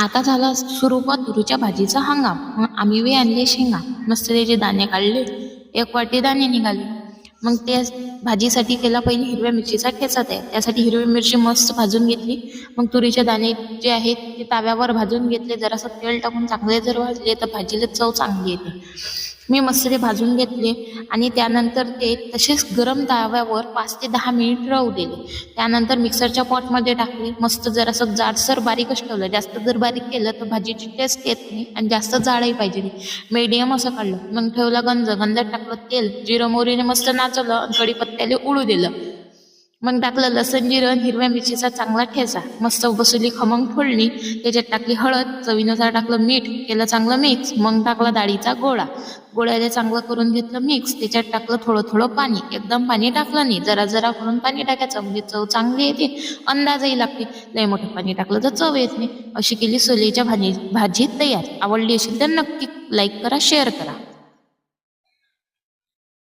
आता झाला सुरू तुरीच्या भाजीचा हंगाम. मग आम्ही बी आणले शेंगा, मस्त त्याचे दाणे काढले, 1 वाटी दाणे निघाले. मग त्या भाजीसाठी केला पहिले हिरव्या मिरचीचा ठेचा तयार. त्यासाठी हिरवी मिरची मस्त भाजून घेतली. मग तुरीचे दाणे जे आहेत ते ताव्यावर भाजून घेतले. जरासं तेल टाकून चांगले जर भाजले तर भाजीला चव चांगली येते. मी मस्त ते भाजून घेतले आणि त्यानंतर ते तसेच गरम ताव्यावर 5 ते 10 मिनिट राहू दिले. त्यानंतर मिक्सरच्या पॉटमध्ये टाकले. मस्त जरासं जाडसर बारीकच ठेवलं. जास्त जर बारीक केलं तर भाजीची टेस्ट येत नाही आणि जास्त जाडही पाहिजे नाही. मीडियम असं काढलं. मग ठेवलं गंजात टाकलं तेल, जिरं मोहरीने मस्त नाचवलं आणि कढीपत्त्याला उडू दिलं. मग टाकलं लसण, जिरं, हिरव्या मिरचीचा चांगला ठेचा, मस्त बसवली खमंग फोडणी. त्याच्यात टाकली हळद, चवीनुसार टाकलं मीठ, केलं चांगलं मिक्स. मग टाकला डाळीचा गोळ्याला चांगलं करून घेतलं मिक्स. त्याच्यात टाकलं थोडं पाणी, एकदम पाणी टाकलं नाही, जरा करून पाणी टाकायचं, म्हणजे चव चांगली येते, अंदाजही लागते. लय मोठं पाणी टाकलं तर चव येत नाही. अशी केली सोलेच्या भाजी तयार. आवडली असेल तर नक्की लाईक करा, शेअर करा.